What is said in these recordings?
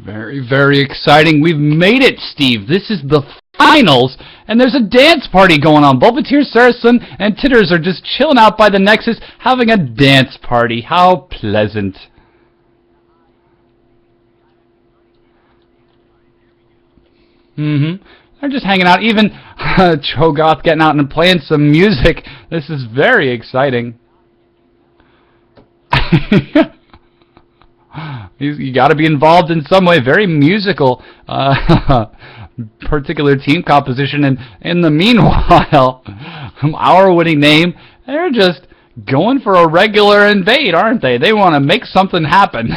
Very, very exciting. We've made it, Steve. This is the finals, and there's a dance party going on. Bulbapeer, Saracen, and Titters are just chilling out by the Nexus, having a dance party. How pleasant. They're just hanging out. Even Cho'Gath getting out and playing some music. This is very exciting. You got to be involved in some way. Very musical, particular team composition. And in the meanwhile, our winning name, they're just going for a regular invade, aren't they? They want to make something happen.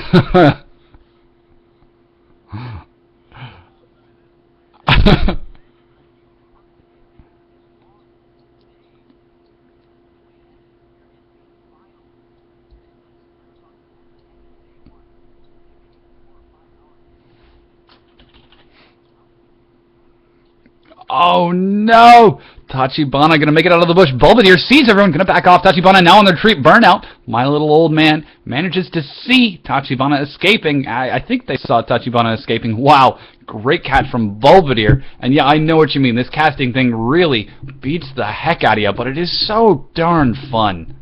Oh no! Tachibana gonna make it out of the bush. Bulbapeer sees everyone, gonna back off. Tachibana now on the retreat. Burnout. My little old man manages to see Tachibana escaping. I think they saw Tachibana escaping. Wow, great catch from Bulbapeer. And yeah, I know what you mean. This casting thing really beats the heck out of you, but it is so darn fun.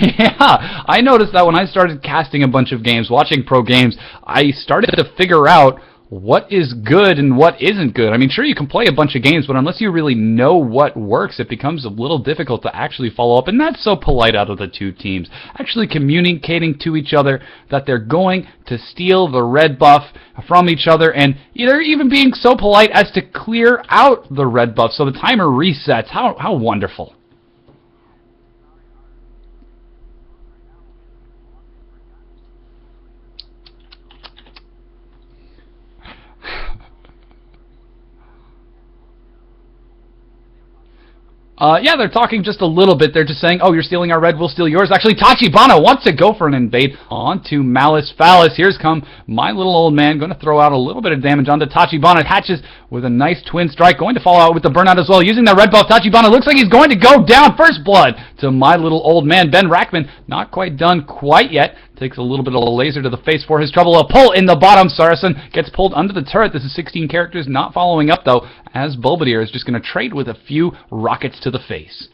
Yeah, I noticed that when I started casting a bunch of games, watching pro games, I started to figure out what is good and what isn't good. I mean, sure, you can play a bunch of games, but unless you really know what works, it becomes a little difficult to actually follow up, and that's so polite out of the two teams. Actually communicating to each other that they're going to steal the red buff from each other, and either even being so polite as to clear out the red buff so the timer resets. How wonderful. Yeah, they're talking just a little bit. They're just saying, oh, you're stealing our red, we'll steal yours. Actually, Tachibana wants to go for an invade onto Malice Phallus. Here's come my little old man, going to throw out a little bit of damage onto Tachibana. Hatches with a nice twin strike, going to fall out with the burnout as well. Using the red buff, Tachibana looks like he's going to go down. First blood to my little old man, Ben Rackman. Not quite done quite yet. Takes a little bit of a laser to the face for his trouble. A pull in the bottom. Saracen gets pulled under the turret. This is 16 characters. Not following up, though, as Bulbapeer is just going to trade with a few rockets to the face.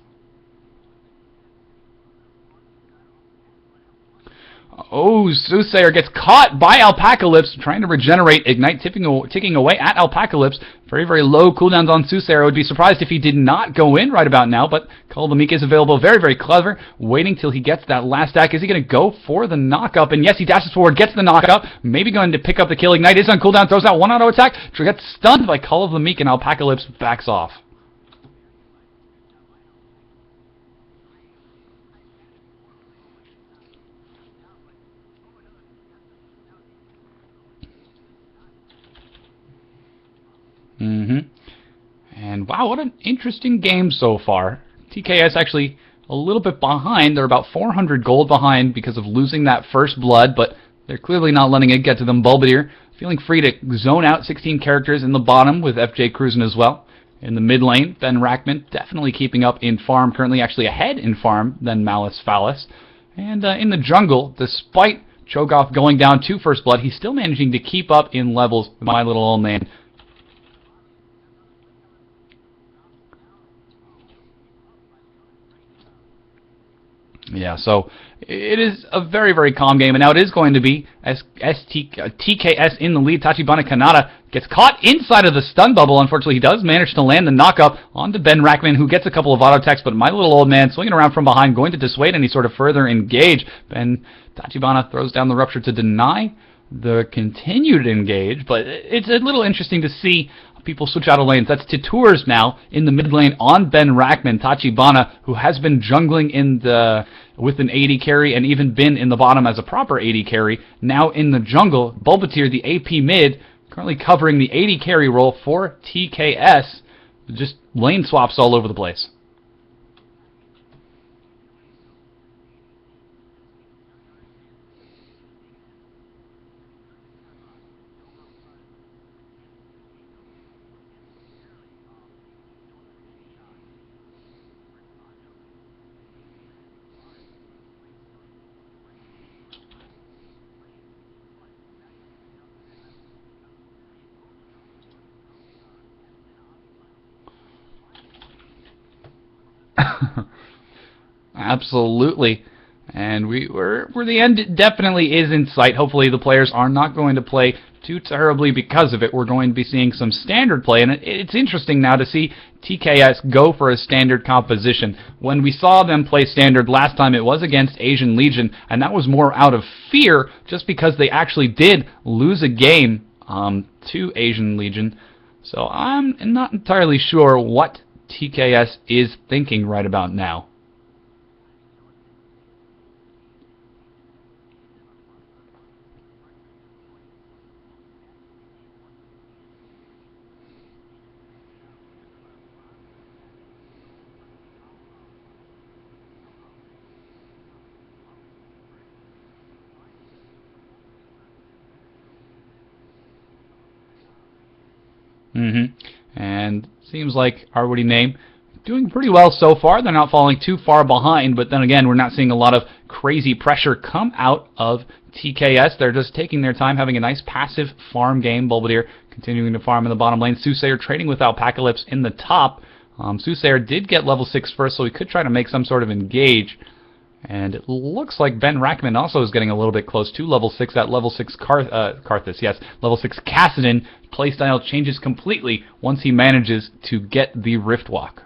Oh, Soothsayer gets caught by Alpacalypse, trying to regenerate. Ignite ticking away at Alpacalypse. Very, very low cooldowns on Soothsayer. I would be surprised if he did not go in right about now, but Call of the Meek is available. Very, very clever. Waiting till he gets that last stack. Is he going to go for the knockup? And yes, he dashes forward, gets the knockup. Maybe going to pick up the kill. Ignite is on cooldown, throws out one auto attack. Gets stunned by Call of the Meek, and Alpacalypse backs off. And wow, what an interesting game so far. TKS actually a little bit behind. They're about 400 gold behind because of losing that first blood, but they're clearly not letting it get to them. Bulbapeer feeling free to zone out 16 characters in the bottom with FJ cruising as well. In the mid lane, Ben Rackman definitely keeping up in farm, currently actually ahead in farm than Malice Phallus. And in the jungle, despite Cho'Gath going down to first blood, he's still managing to keep up in levels with my little old man. Yeah, so it is a very, very calm game, and now it is going to be TKS in the lead. Tachibana Kanata gets caught inside of the stun bubble. Unfortunately, he does manage to land the knockup onto Ben Rackman, who gets a couple of auto attacks, but my little old man swinging around from behind, going to dissuade any sort of further engage. Tachibana throws down the rupture to deny the continued engage, but it's a little interesting to see people switch out of lanes. That's Titours now in the mid lane on Ben Rackman. Tachibana, who has been jungling in the with an AD carry and even been in the bottom as a proper AD carry, now in the jungle. Bulbapeer, the AP mid, currently covering the AD carry role for TKS. Just lane swaps all over the place. Absolutely. And we're the end definitely is in sight. Hopefully the players are not going to play too terribly because of it. We're going to be seeing some standard play, and it's interesting now to see TKS go for a standard composition. When we saw them play standard last time, it was against Asian Legion, and that was more out of fear just because they actually did lose a game to Asian Legion. So I'm not entirely sure what TKS is thinking right about now. And seems like our Witty name doing pretty well so far. They're not falling too far behind, but then again, we're not seeing a lot of crazy pressure come out of TKS. They're just taking their time, having a nice passive farm game. Belvedere continuing to farm in the bottom lane. Soothsayer trading with Alpacalypse in the top. Soothsayer did get level 6 first, so he could try to make some sort of engage. And it looks like Ben Rackman also is getting a little bit close to level 6. At level 6 Karthus, yes. Level 6 Kassadin playstyle changes completely once he manages to get the Rift Walk.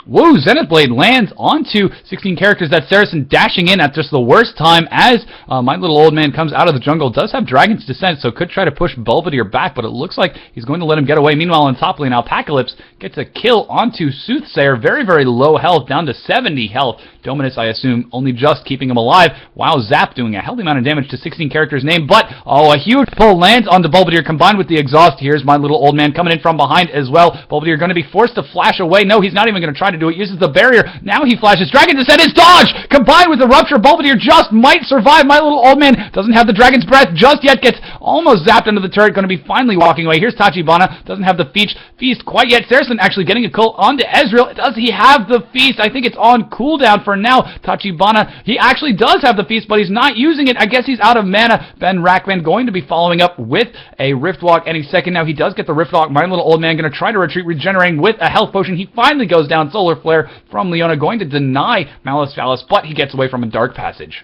Whoa, Zenith Blade lands onto 16 characters. That Saracen dashing in at just the worst time as my little old man comes out of the jungle. Does have Dragon's Descent, so could try to push Belvedere back, but it looks like he's going to let him get away. Meanwhile, in top lane, Alpacalypse gets a kill onto Soothsayer. Very, very low health, down to 70 health. Dominus, I assume, only just keeping him alive. Wow, Zap doing a healthy amount of damage to 16 characters' name, but a huge pull lands onto Belvedere combined with the exhaust. Here's my little old man coming in from behind as well. Belvedere going to be forced to flash away. No, he's not even going to try to do it. Uses the barrier. Now he flashes. Dragon Descent is dodge! Combined with the Rupture, Belvedere just might survive. My little old man doesn't have the Dragon's Breath just yet. Gets almost zapped into the turret. Going to be finally walking away. Here's Tachibana. Doesn't have the feast quite yet. Saracen actually getting a kill onto Ezreal. Does he have the feast? I think it's on cooldown for now. Tachibana, he actually does have the feast, but he's not using it. I guess he's out of mana. Ben Rackman going to be following up with a Rift Walk any second now. He does get the Rift Walk. My little old man going to try to retreat, regenerating with a health potion. He finally goes down. Solar Flare from Leona going to deny Malice Phallus, but he gets away from a Dark Passage.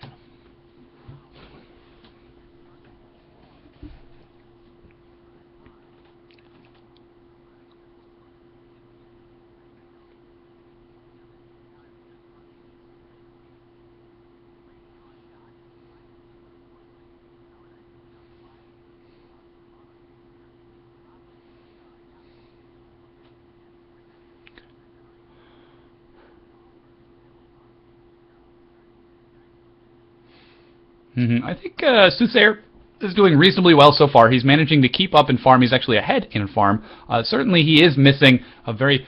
I think Soothsayer is doing reasonably well so far. He's managing to keep up in farm. He's actually ahead in farm. Certainly he is missing a very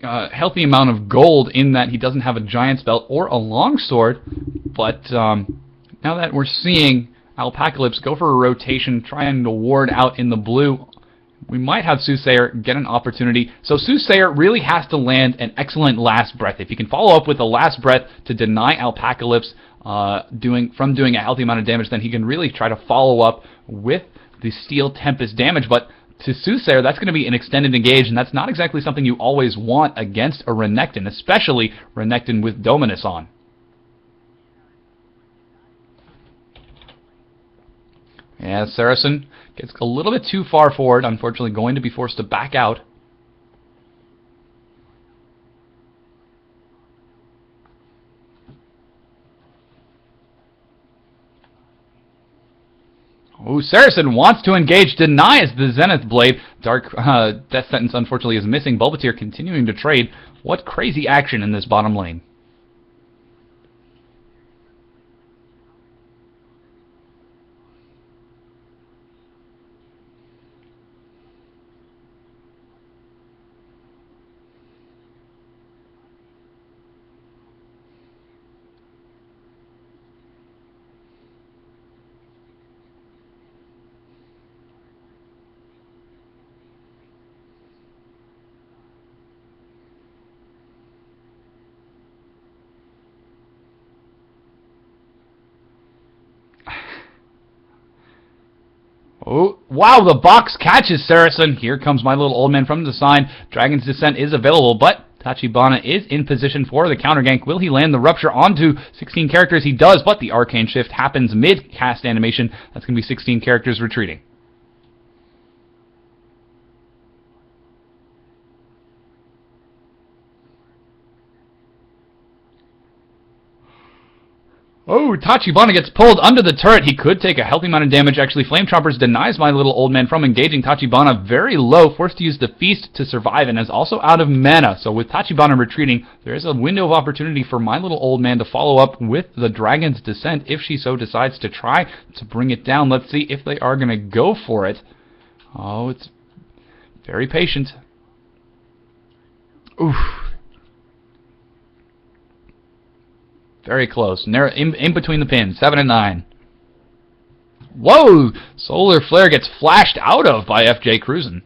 healthy amount of gold in that he doesn't have a Giant's Belt or a Longsword. But now that we're seeing Alpacalypse go for a rotation, trying to ward out in the blue, we might have Soothsayer get an opportunity. So Soothsayer really has to land an excellent last breath. If he can follow up with a last breath to deny Alpacalypse doing a healthy amount of damage, then he can really try to follow up with the Steel Tempest damage. But to Soothsayer, that's going to be an extended engage, and that's not exactly something you always want against a Renekton, especially Renekton with Dominus on. Yeah, Saracen gets a little bit too far forward, unfortunately going to be forced to back out. Ooh, Saracen wants to engage, denies the Zenith Blade. Dark Death Sentence, unfortunately, is missing. Belvedere continuing to trade. What crazy action in this bottom lane. Wow, the box catches Saracen. Here comes my little old man from the side. Dragon's Descent is available, but Tachibana is in position for the counter gank. Will he land the Rupture onto 16 characters? He does, but the Arcane Shift happens mid-cast animation. That's going to be 16 characters retreating. Oh, Tachibana gets pulled under the turret. He could take a healthy amount of damage. Actually, Flame Chompers denies my little old man from engaging. Tachibana very low, forced to use the Feast to survive, and is also out of mana. So with Tachibana retreating, there is a window of opportunity for my little old man to follow up with the Dragon's Descent if she so decides to try to bring it down. Let's see if they are going to go for it. Oh, it's very patient. Oof. Very close. In between the pins. 7 and 9. Whoa! Solar Flare gets flashed out of by FJ Cruisin'.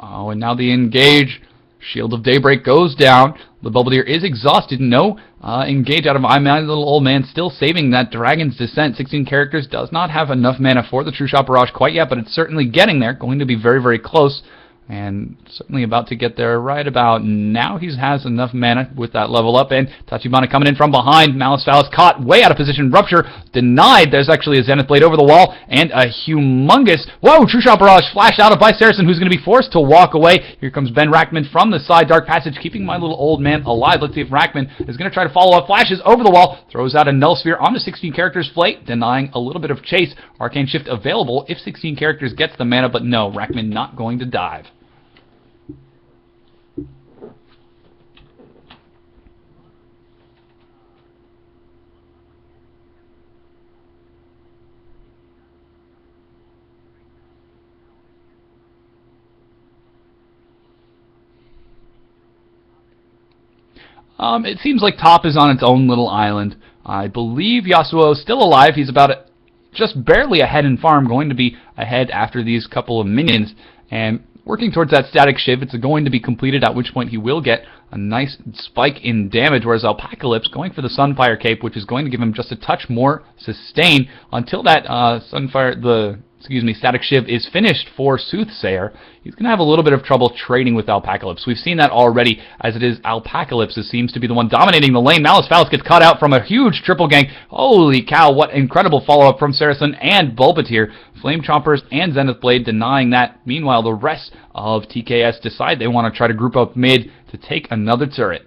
Oh, and now the engage. Shield of Daybreak goes down. The Belvedere is exhausted. No engage out of my little old man. Still saving that Dragon's Descent. 16 characters. Does not have enough mana for the True Shot Barrage quite yet, but it's certainly getting there. Going to be very, very close. And certainly about to get there right about now. He has enough mana with that level up. And Tachibana coming in from behind. Malice Phallus caught way out of position. Rupture denied. There's actually a Zenith Blade over the wall. And a humongous... Whoa! True Shot Barrage flashed out of by Saracen, who's going to be forced to walk away. Here comes Ben Rackman from the side. Dark Passage keeping my little old man alive. Let's see if Rackman is going to try to follow up. Flashes over the wall. Throws out a Null Sphere onto 16 characters. Flate denying a little bit of chase. Arcane Shift available if 16 characters gets the mana. But no, Rackman not going to dive. It seems like top is on its own little island. I believe Yasuo is still alive. He's about just barely ahead in farm, going to be ahead after these couple of minions, and working towards that static shiv. It's going to be completed, at which point he will get a nice spike in damage, whereas Alpacalypse going for the Sunfire Cape, which is going to give him just a touch more sustain until that static shiv is finished for Soothsayer. He's going to have a little bit of trouble trading with Alpacalypse. We've seen that already, as it is Alpacalypse that seems to be the one dominating the lane. Malice Phallus gets caught out from a huge triple gank. Holy cow, what incredible follow-up from Saracen and Bulbatir. Flame Chompers and Zenith Blade denying that. Meanwhile, the rest of TKS decide they want to try to group up mid to take another turret.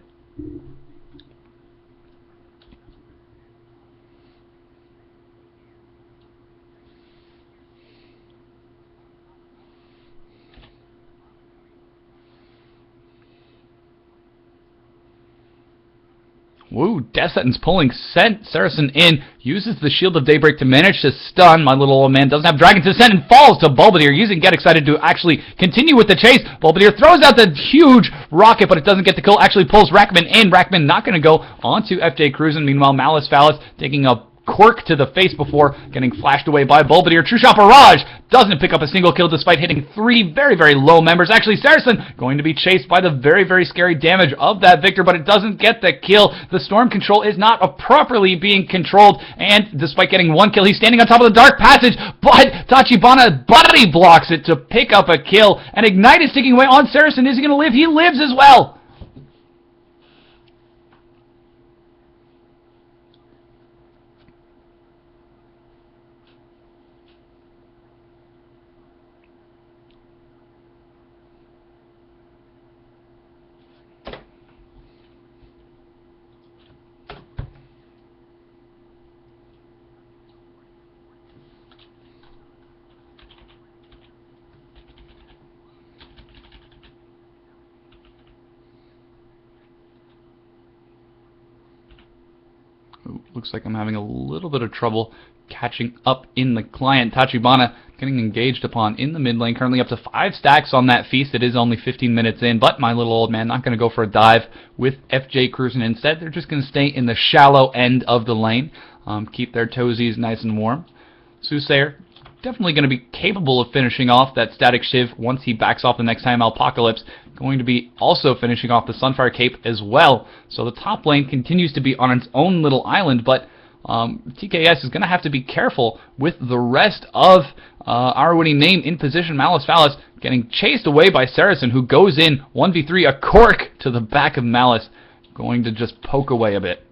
Woo, Death Sentence pulling Saracen in, uses the Shield of Daybreak to manage to stun. My little old man doesn't have Dragon's Descent and falls to Bulbatir, using Get Excited to actually continue with the chase. Bulbatir throws out the huge rocket, but it doesn't get the kill, actually pulls Rackman in. Rackman not going to go onto FJ Cruisin'. Meanwhile, Malice Phallus taking a quirk to the face before getting flashed away by Bulbatir. True Shot Barrage doesn't pick up a single kill despite hitting 3 very, very low members. Actually, Saracen going to be chased by the very, very scary damage of that Victor, but it doesn't get the kill. The Storm Control is not properly being controlled, and despite getting 1 kill, he's standing on top of the Dark Passage, but Tachibana body blocks it to pick up a kill, and Ignite is ticking away on Saracen. Is he going to live? He lives as well! Looks like I'm having a little bit of trouble catching up in the client. Tachibana getting engaged upon in the mid lane, currently up to 5 stacks on that feast. It is only 15 minutes in, but my little old man not going to go for a dive with FJ Cruisin'. Instead, they're just going to stay in the shallow end of the lane, keep their toesies nice and warm. Soothsayer definitely going to be capable of finishing off that Static Shiv once he backs off the next time. Apocalypse going to be also finishing off the Sunfire Cape as well. So the top lane continues to be on its own little island, but TKS is going to have to be careful with the rest of our winning name in position. Malice Phallus getting chased away by Saracen, who goes in 1v3, a cork to the back of Malice, going to just poke away a bit.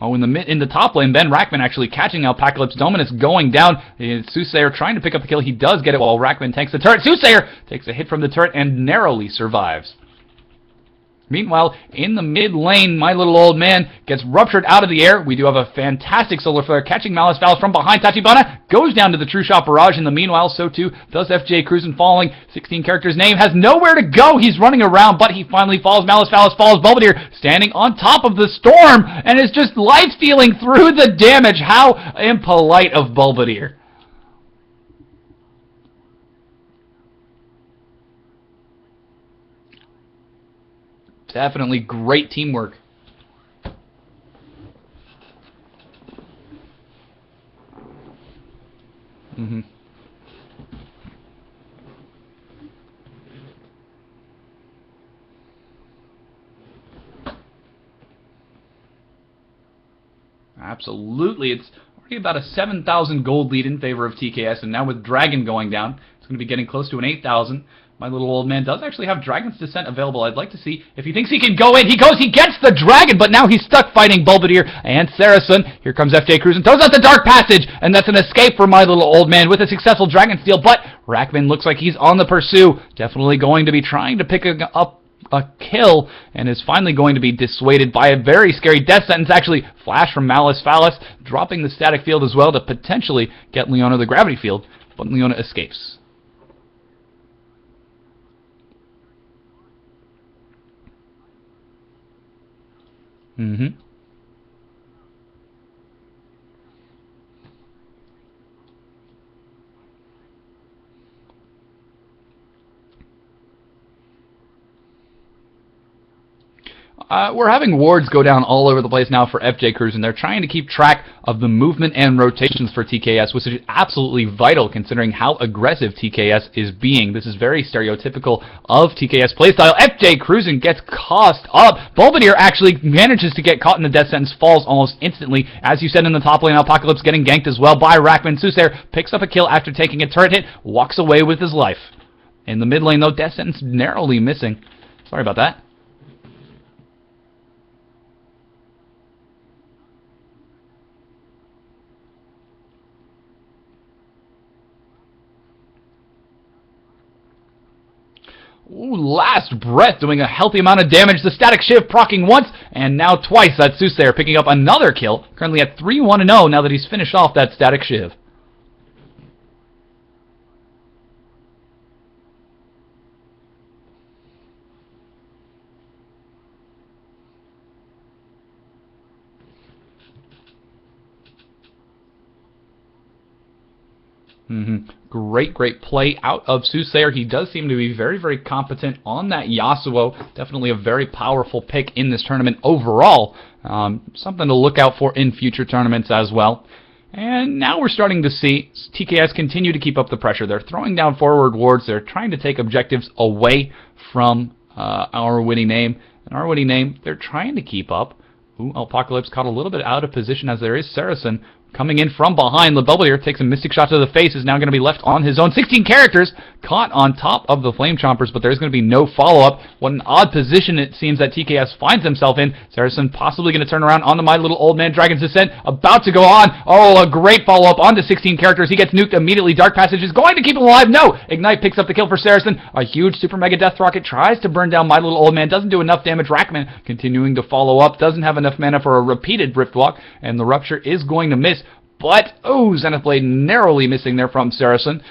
Oh, in the top lane, Ben Rackman actually catching Apocalypse. Dominus going down. Soothsayer trying to pick up the kill. He does get it while Rackman tanks the turret. Soothsayer takes a hit from the turret and narrowly survives. Meanwhile, in the mid lane, my little old man gets ruptured out of the air. We do have a fantastic solar flare catching Malice Phallus from behind. Tachibana goes down to the True Shot Barrage. In the meanwhile, so too does FJ Cruisin' falling. 16 characters name has nowhere to go. He's running around, but he finally falls. Malice Phallus falls. Belvedere standing on top of the storm and is just life-stealing through the damage. How impolite of Belvedere. Definitely great teamwork. Absolutely. It's already about a 7,000 gold lead in favor of TKS, and now with Dragon going down, it's going to be getting close to an 8,000. My little old man does actually have Dragon's Descent available. I'd like to see if he thinks he can go in. He goes, he gets the Dragon, but now he's stuck fighting Belvedere and Saracen. Here comes FJ Cruisin', throws out the Dark Passage, and that's an escape for my little old man with a successful Dragon Steal, but Rackman looks like he's on the pursue. Definitely going to be trying to pick up a kill, and is finally going to be dissuaded by a very scary death sentence. Actually, flash from Malice Phallus, dropping the static field as well to potentially get Leona the gravity field, but Leona escapes. We're having wards go down all over the place now for FJ Cruisin'. They're trying to keep track of the movement and rotations for TKS, which is absolutely vital considering how aggressive TKS is being. This is very stereotypical of TKS playstyle. FJ Cruisin' gets cost up. Belvedere actually manages to get caught in the death sentence, falls almost instantly. As you said in the top lane, Apocalypse getting ganked as well by Rackman. Soothsayer picks up a kill after taking a turret hit, walks away with his life. In the mid lane though, death sentence narrowly missing. Sorry about that. Ooh, last breath doing a healthy amount of damage. The Static Shiv proccing once, and now twice. That's Soothsayer picking up another kill. Currently at 3-1-0 now that he's finished off that Static Shiv. Great play out of Soothsayer. He does seem to be very competent on that Yasuo. Definitely a very powerful pick in this tournament overall. Something to look out for in future tournaments as well. And now we're starting to see TKS continue to keep up the pressure. They're throwing down forward wards. They're trying to take objectives away from our Witty name. And our Witty name, they're trying to keep up. Ooh, Apocalypse caught a little bit out of position as there is Saracen coming in from behind. Belvedere takes a Mystic Shot to the face, is now going to be left on his own. 16 characters caught on top of the Flame Chompers, but there's going to be no follow-up. What an odd position it seems that TKS finds himself in. Saracen possibly going to turn around onto my little old man. Dragon's Descent about to go on. Oh, a great follow-up onto 16 characters. He gets nuked immediately. Dark Passage is going to keep him alive. No! Ignite picks up the kill for Saracen. A huge Super Mega Death Rocket tries to burn down my little old man. Doesn't do enough damage. Rackman continuing to follow up. Doesn't have enough mana for a repeated Rift Walk, and the Rupture is going to miss. But, oh, Zenith Blade narrowly missing there from Saracen.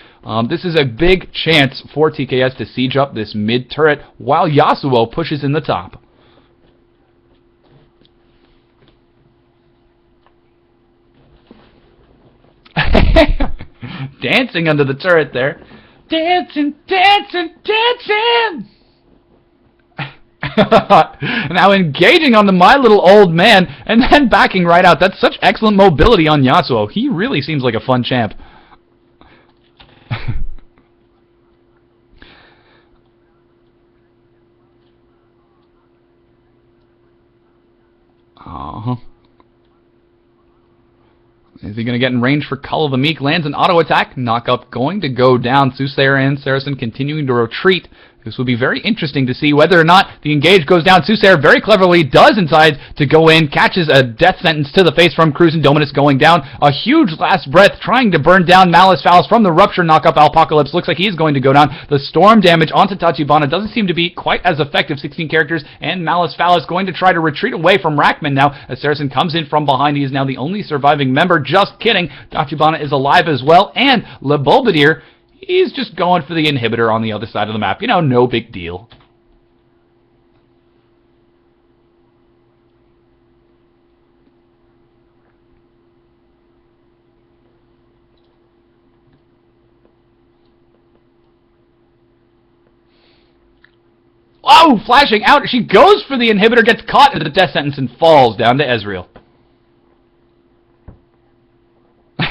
This is a big chance for TKS to siege up this mid-turret while Yasuo pushes in the top. Dancing under the turret there. Dancing. Now engaging onto my little old man and then backing right out. That's such excellent mobility on Yasuo. He really seems like a fun champ. Uh-huh. Is he going to get in range for Call of the Meek? Lands an auto attack. Knock-up going to go down. Soothsayer and Saracen continuing to retreat. This will be very interesting to see whether or not the engage goes down. Soothsayer very cleverly does decide to go in, catches a death sentence to the face from Cruz, and Dominus going down. A huge last breath trying to burn down Malice Phallus from the Rupture knockup. Alpocalypse looks like he's going to go down. The storm damage onto Tachibana doesn't seem to be quite as effective. 16 characters and Malice Phallus going to try to retreat away from Rackman now as Saracen comes in from behind. He is now the only surviving member. Just kidding. Tachibana is alive as well, and Le Belvedere, he's just going for the inhibitor on the other side of the map. You know, no big deal. Oh, flashing out. She goes for the inhibitor, gets caught in the death sentence, and falls down to Ezreal.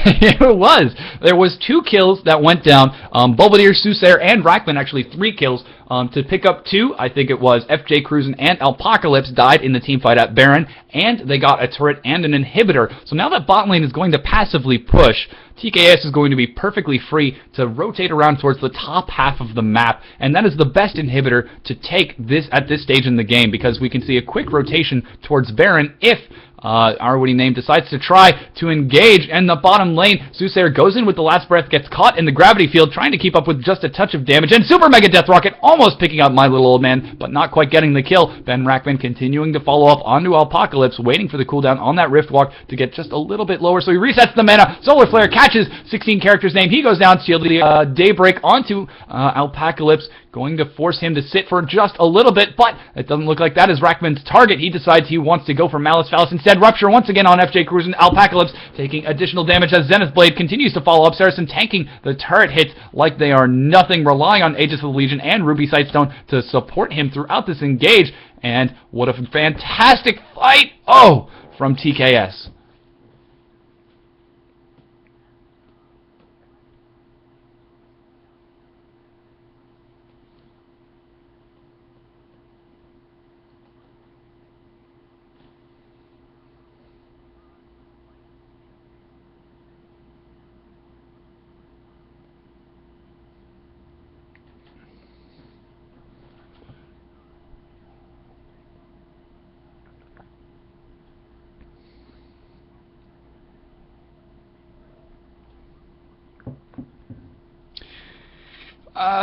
It was. There was 2 kills that went down. Belvedere, Soothsayer, and Rackman, actually 3 kills. To pick up 2, I think it was FJ Cruzen and Alpocalypse died in the team fight at Baron, and they got a turret and an inhibitor. So now that bot lane is going to passively push, TKS is going to be perfectly free to rotate around towards the top half of the map, and that is the best inhibitor to take this at this stage in the game, because we can see a quick rotation towards Baron if our Witty name decides to try to engage. And the bottom lane, Soothsayer goes in with the last breath, gets caught in the gravity field, trying to keep up with just a touch of damage, and Super Mega Death Rocket almost picking up my little old man, but not quite getting the kill. Ben Rackman continuing to follow up onto Alpocalypse, waiting for the cooldown on that Rift Walk to get just a little bit lower, so he resets the mana. Solar Flare catches 16 characters name. He goes down, shield the Daybreak onto Alpocalypse, going to force him to sit for just a little bit, but it doesn't look like that is Rackman's target. He decides he wants to go for Malice Phallus instead. Rupture once again on FJ Cruz, and Alpocalypse taking additional damage as Zenith Blade continues to follow up. Saracen tanking the turret hits like they are nothing, relying on Aegis of the Legion and Ruby Sightstone to support him throughout this engage. And what a fantastic fight, from TKS.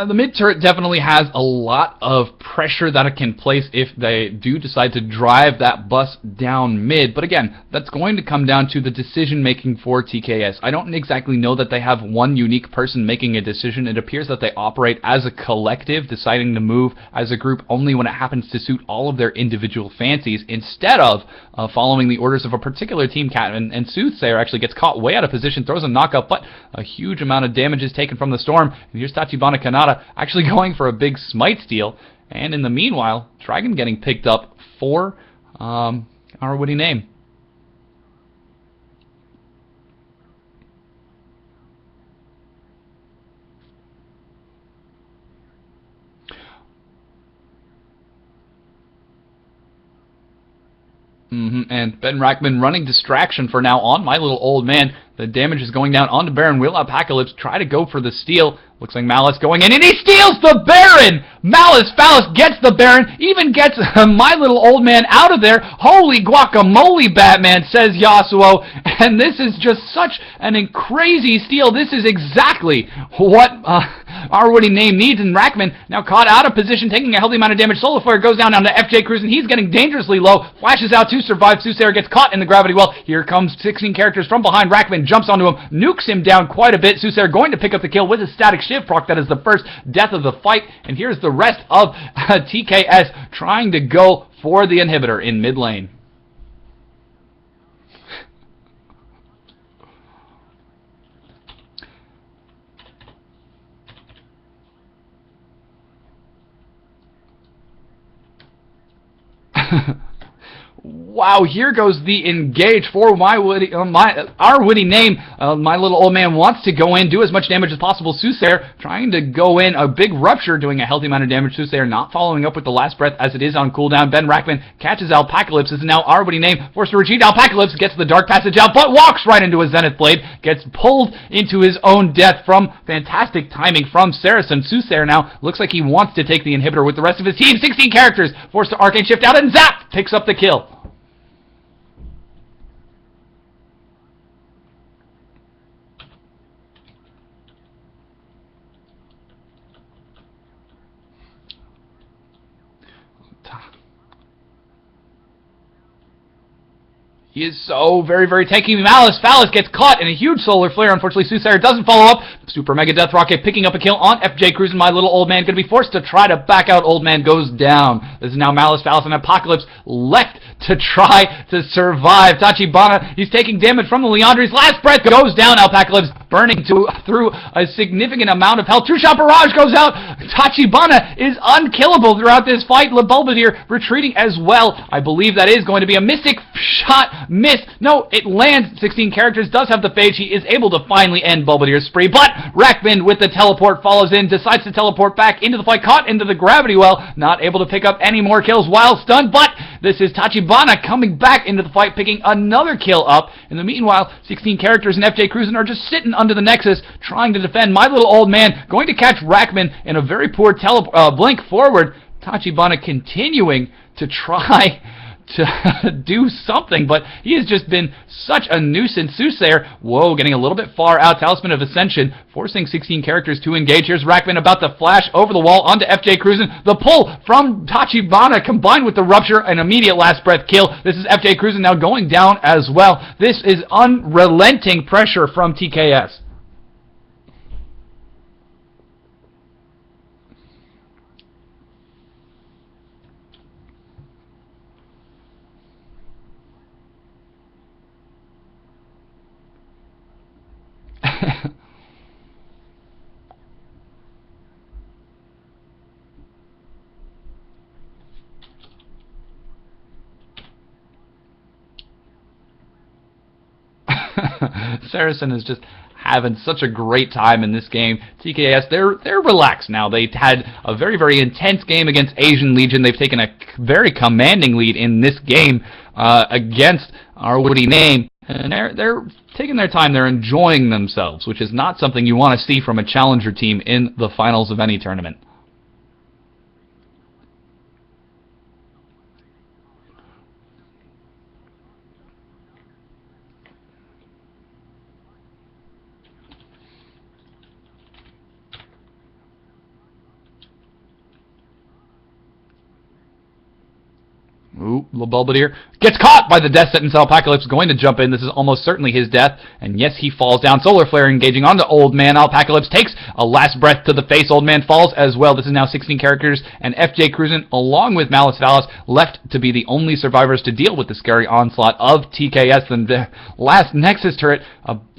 The mid turret definitely has a lot of pressure that it can place if they do decide to drive that bus down mid. But again, that's going to come down to the decision making for TKS. I don't exactly know that they have one unique person making a decision. It appears that they operate as a collective, deciding to move as a group only when it happens to suit all of their individual fancies, instead of following the orders of a particular team cat. And Soothsayer actually gets caught way out of position, throws a knockup, but a huge amount of damage is taken from the storm. And here's Tachibana Kanata actually going for a big smite steal, and in the meanwhile, Dragon getting picked up for our Witty name. And Ben Rackman running distraction for now on my little old man. The damage is going down onto Baron. Will Apocalypse try to go for the steal? Looks like Malice going in, and he steals the Baron! Malice Phallus gets the Baron, even gets my little old man out of there. Holy guacamole, Batman, says Yasuo. And this is just such an crazy steal. This is exactly what our Witty name needs. And Rackman now caught out of position, taking a healthy amount of damage. Solar Flare goes down to FJ Cruz, and he's getting dangerously low. Flashes out to survive. Soothsayer gets caught in the gravity well. Here comes 16 characters from behind. Rackman jumps onto him, nukes him down quite a bit. Soothsayer going to pick up the kill with a static shiv proc. That is the first death of the fight. And here's the rest of TKS trying to go for the inhibitor in mid lane. wow, here goes the engage for my Witty, our Witty name. My little old man wants to go in, do as much damage as possible. Soothsayer trying to go in, a big rupture, doing a healthy amount of damage. Soothsayer not following up with the last breath as it is on cooldown. Ben Rackman catches Alpacalypse. This is now our Witty name, forced to retreat. Alpacalypse gets the dark passage out, but walks right into a Zenith Blade, gets pulled into his own death from fantastic timing from Saracen. Soothsayer now looks like he wants to take the inhibitor with the rest of his team. 16 characters, forced to Arcane Shift out, and zap! Picks up the kill. He is so very tanky. Malice Phallus gets caught in a huge solar flare. Unfortunately, Soothsayer doesn't follow up. Super Mega Death Rocket picking up a kill on FJ Cruising. My little old man going to be forced to try to back out. Old man goes down. This is now Malice Phallus and Apocalypse left to try to survive. Tachibana, he's taking damage from the Leandri's last breath, goes down. Apocalypse burning through a significant amount of health. Two-shot barrage goes out. Tachibana is unkillable throughout this fight. LeBulbadir retreating as well. I believe that is going to be a mystic shot. Miss. No, it lands. 16 characters, does have the phage. He is able to finally end Bulbadir's spree, but Rackman with the teleport follows in, decides to teleport back into the fight, caught into the gravity well, not able to pick up any more kills while stunned, but this is Tachibana coming back into the fight, picking another kill up. In the meanwhile, 16 characters and FJ Cruising are just sitting under the Nexus, trying to defend. My little old man going to catch Rackman in a very poor blink forward. Tachibana continuing to try to do something, but he has just been such a nuisance. Soothsayer, whoa, getting a little bit far out. Talisman of Ascension, forcing 16 characters to engage. Here's Rackman about to flash over the wall onto FJ Cruising. The pull from Tachibana combined with the rupture, an immediate last breath kill. This is FJ Cruising now going down as well. This is unrelenting pressure from TKS. Saracen is just having such a great time in this game. TKS, they're relaxed now. They had a very intense game against Asian Legion. They've taken a very commanding lead in this game against our Witty name. And they're taking their time. They're enjoying themselves, which is not something you want to see from a challenger team in the finals of any tournament. Ooh, LeBulbadir gets caught by the death sentence. Alpacalypse going to jump in. This is almost certainly his death. And yes, he falls down. Solar Flare engaging onto Old Man. Alpacalypse takes a last breath to the face. Old Man falls as well. This is now 16 characters. And FJ Cruising, along with Malice Phallus, left to be the only survivors to deal with the scary onslaught of TKS. And the last Nexus turret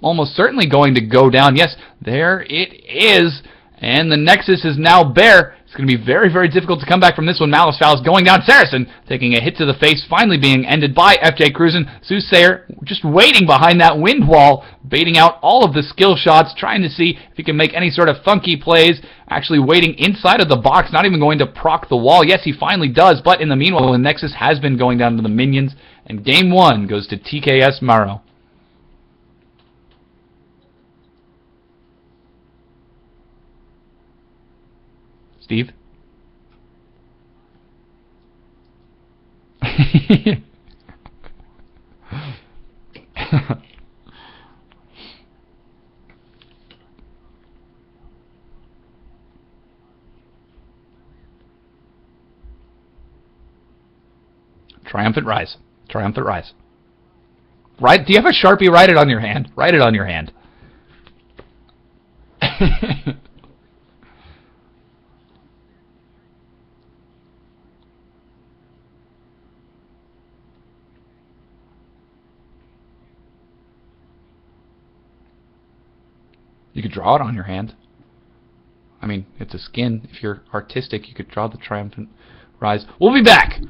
almost certainly going to go down. Yes, there it is. And the Nexus is now bare. It's going to be very difficult to come back from this one. Malice Phallus going down. Saracen taking a hit to the face, finally being ended by FJ Cruising. Soothsayer just waiting behind that wind wall, baiting out all of the skill shots, trying to see if he can make any sort of funky plays, actually waiting inside of the box, not even going to proc the wall. Yes, he finally does, but in the meanwhile, the Nexus has been going down to the minions, and game one goes to TKS Marois. Steve? Triumphant Rise. Triumphant Rise. Right? Do you have a Sharpie? Write it on your hand. Write it on your hand. You could draw it on your hand. I mean, it's a skin. If you're artistic, you could draw the Triumphant Rise. We'll be back!